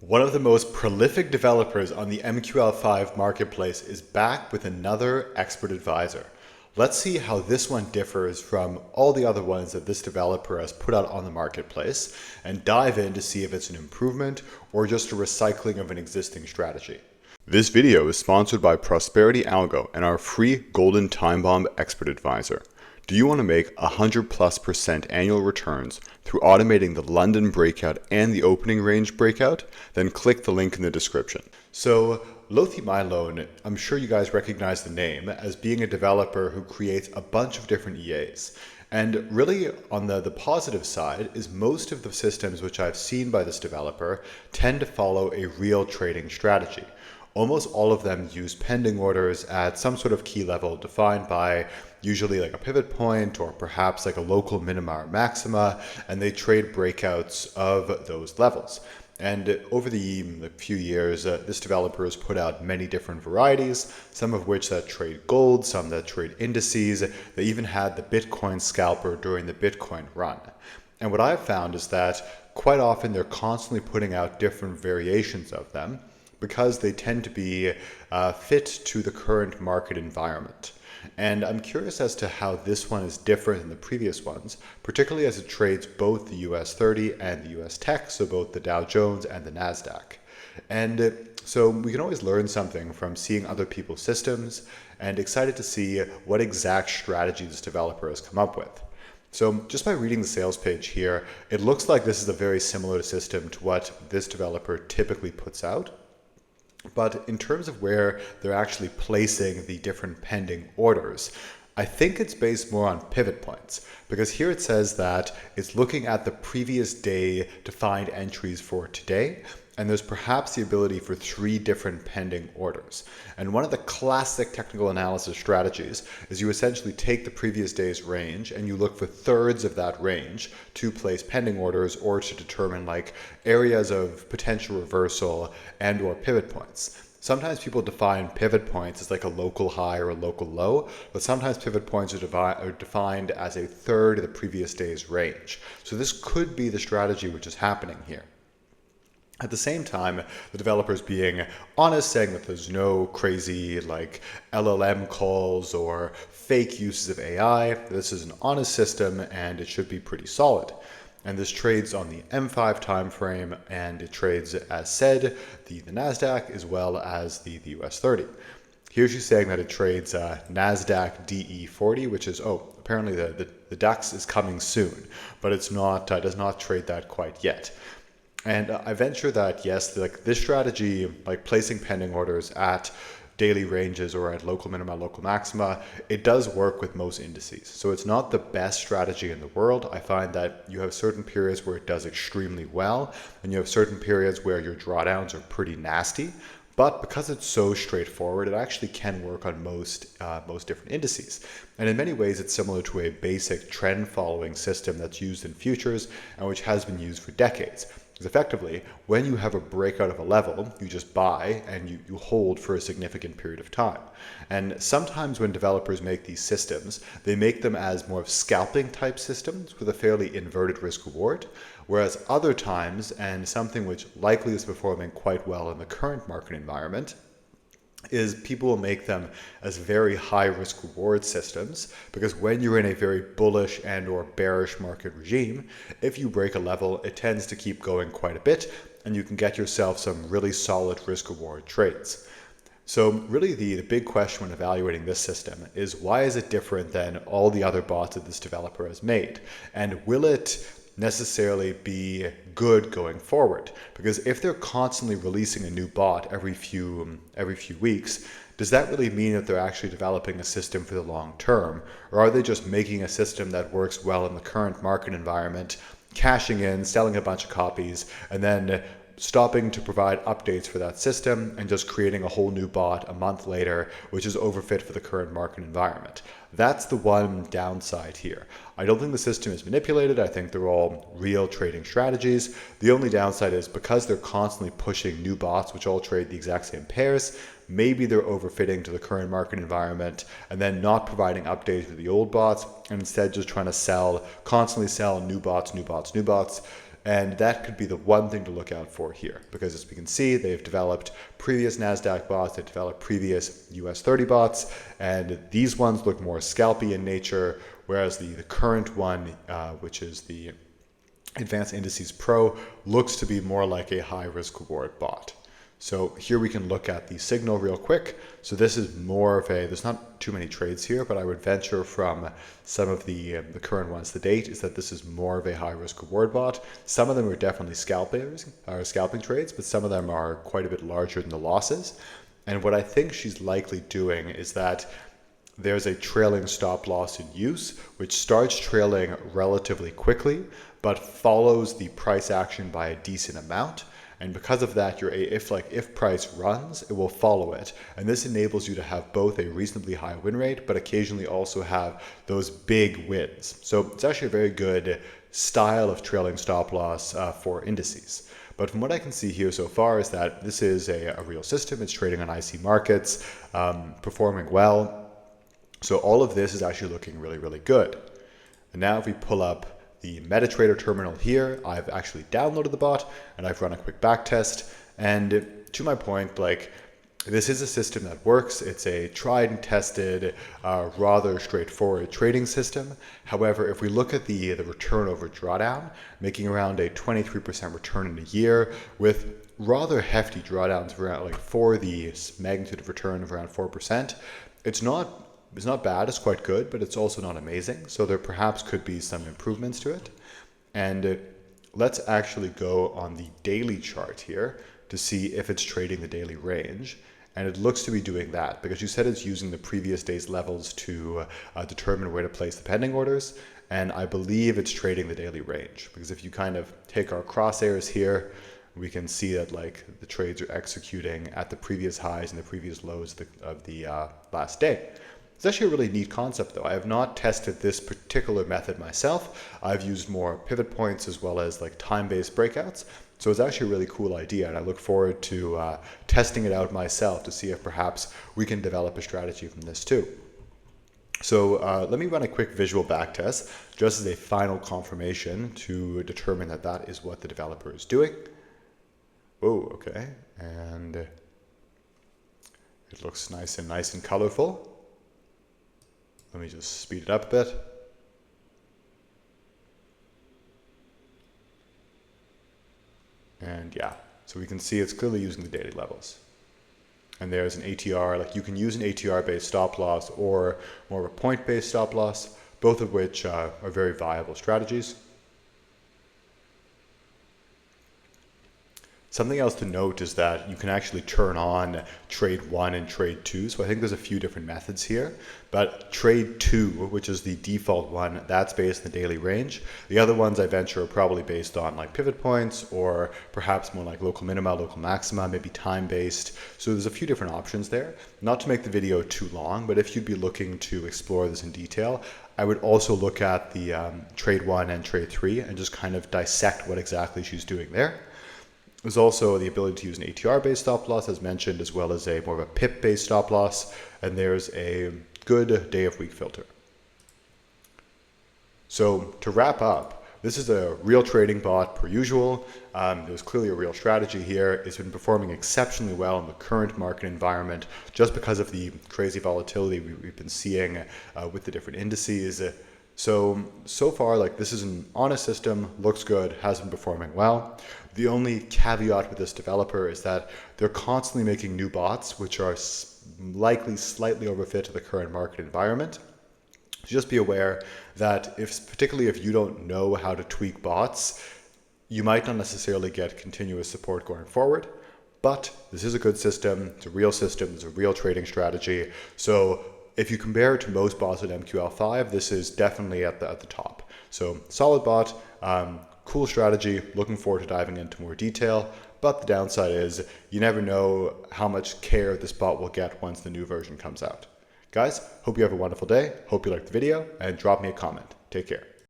One of the most prolific developers on the MQL5 marketplace is back with another expert advisor. Let's see how this one differs from all the other ones that this developer has put out on the marketplace and dive in to see if it's an improvement or just a recycling of an existing strategy. This video is sponsored by Prosperity Algo and our free Golden Time Bomb Expert Advisor. Do you want to make 100+% annual returns through automating the London breakout and the opening range breakout? Then click the link in the description. So Lothimilone, I'm sure you guys recognize the name as being a developer who creates a bunch of different EAs. And really on the positive side is most of the systems which I've seen by this developer tend to follow a real trading strategy. Almost all of them use pending orders at some sort of key level defined by usually like a pivot point or perhaps like a local minima or maxima, and they trade breakouts of those levels. And over the few years, this developer has put out many different varieties, some of which that trade gold, some that trade indices. They even had the Bitcoin scalper during the Bitcoin run. And what I've found is that quite often they're constantly putting out different variations of them, because they tend to be fit to the current market environment. And I'm curious as to how this one is different than the previous ones, particularly as it trades both the US 30 and the US Tech, so both the Dow Jones and the NASDAQ. And so we can always learn something from seeing other people's systems, and excited to see what exact strategy this developer has come up with. So just by reading the sales page here, it looks like this is a very similar system to what this developer typically puts out. But in terms of where they're actually placing the different pending orders, I think it's based more on pivot points, because here it says that it's looking at the previous day defined entries for today, and there's perhaps the ability for 3 different pending orders. And one of the classic technical analysis strategies is you essentially take the previous day's range and you look for thirds of that range to place pending orders or to determine like areas of potential reversal and or pivot points. Sometimes people define pivot points as like a local high or a local low, but sometimes pivot points are defined as a third of the previous day's range. So this could be the strategy which is happening here. At the same time, the developer's being honest, saying that there's no crazy like LLM calls or fake uses of AI. This is an honest system and it should be pretty solid. And this trades on the M5 time frame, and it trades, as said, the NASDAQ as well as the US 30. Here she's saying that it trades NASDAQ DE40, which is, apparently the DAX is coming soon, but it's not does not trade that quite yet. And I venture that, yes, like this strategy, like placing pending orders at daily ranges or at local minima, local maxima, it does work with most indices. So it's not the best strategy in the world. I find that you have certain periods where it does extremely well, and you have certain periods where your drawdowns are pretty nasty. But because it's so straightforward, it actually can work on most different indices. And in many ways, it's similar to a basic trend following system that's used in futures and which has been used for decades. Because effectively, when you have a breakout of a level, you just buy and you hold for a significant period of time. And sometimes when developers make these systems, they make them as more of scalping type systems with a fairly inverted risk reward. Whereas other times, and something which likely is performing quite well in the current market environment, is people will make them as very high risk reward systems, because when you're in a very bullish and or bearish market regime, if you break a level, it tends to keep going quite a bit and you can get yourself some really solid risk reward trades. So really the big question when evaluating this system is, why is it different than all the other bots that this developer has made? And will it necessarily be good going forward? Because if they're constantly releasing a new bot every few weeks, does that really mean that they're actually developing a system for the long term? Or are they just making a system that works well in the current market environment, cashing in, selling a bunch of copies, and then stopping to provide updates for that system and just creating a whole new bot a month later, which is overfit for the current market environment? That's the one downside here. I don't think the system is manipulated. I think they're all real trading strategies. The only downside is because they're constantly pushing new bots, which all trade the exact same pairs, maybe they're overfitting to the current market environment and then not providing updates to the old bots, and instead just trying to constantly sell new bots, And that could be the one thing to look out for here, because as we can see, they've developed previous NASDAQ bots, they've developed previous US 30 bots, and these ones look more scalpy in nature, whereas the current one, which is the Advanced Indices Pro, looks to be more like a high risk reward bot. So here we can look at the signal real quick. So this is more of a, there's not too many trades here, but I would venture from some of the current ones to date is that this is more of a high risk reward bot. Some of them are definitely scalping trades, but some of them are quite a bit larger than the losses. And what I think she's likely doing is that there's a trailing stop loss in use, which starts trailing relatively quickly, but follows the price action by a decent amount. And because of that, if price runs, it will follow it. And this enables you to have both a reasonably high win rate, but occasionally also have those big wins. So it's actually a very good style of trailing stop loss for indices. But from what I can see here so far is that this is a real system. It's trading on IC markets, performing well. So all of this is actually looking really, really good. And now if we pull up the MetaTrader terminal here, I've actually downloaded the bot and I've run a quick back test. And to my point, like, this is a system that works. It's a tried and tested, rather straightforward trading system. However, if we look at the return over drawdown, making around a 23% return in a year with rather hefty drawdowns around, like, for the magnitude of return of around 4%, it's not bad, it's quite good, but it's also not amazing. So there perhaps could be some improvements to it. And let's actually go on the daily chart here to see if it's trading the daily range. And it looks to be doing that because you said it's using the previous day's levels to determine where to place the pending orders. And I believe it's trading the daily range, because if you kind of take our crosshairs here, we can see that like the trades are executing at the previous highs and the previous lows of the last day. It's actually a really neat concept though. I have not tested this particular method myself. I've used more pivot points as well as like time-based breakouts. So it's actually a really cool idea, and I look forward to testing it out myself to see if perhaps we can develop a strategy from this too. So let me run a quick visual backtest just as a final confirmation to determine that that is what the developer is doing. Oh, okay. And it looks nice and colorful. Let me just speed it up a bit. And yeah, so we can see it's clearly using the daily levels. And there's an ATR, like you can use an ATR-based stop loss or more of a point-based stop loss, both of which are very viable strategies. Something else to note is that you can actually turn on trade 1 and trade 2. So I think there's a few different methods here, but trade 2, which is the default one, that's based in the daily range. The other ones I venture are probably based on like pivot points or perhaps more like local minima, local maxima, maybe time based. So there's a few different options there. Not to make the video too long, but if you'd be looking to explore this in detail, I would also look at the trade 1 and trade 3 and just kind of dissect what exactly she's doing there. There's also the ability to use an ATR-based stop loss, as mentioned, as well as a more of a pip-based stop loss, and there's a good day of week filter. So to wrap up, this is a real trading bot per usual. There's clearly a real strategy here. It's been performing exceptionally well in the current market environment just because of the crazy volatility we've been seeing with the different indices. So far, like, this is an honest system, looks good, has been performing well. The only caveat with this developer is that they're constantly making new bots, which are likely slightly overfit to the current market environment. So just be aware that particularly if you don't know how to tweak bots, you might not necessarily get continuous support going forward. But this is a good system, it's a real system, it's a real trading strategy. So if you compare it to most bots at MQL5, this is definitely at the top. So solid bot, cool strategy, looking forward to diving into more detail. But the downside is you never know how much care this bot will get once the new version comes out. Guys, hope you have a wonderful day. Hope you liked the video and drop me a comment. Take care.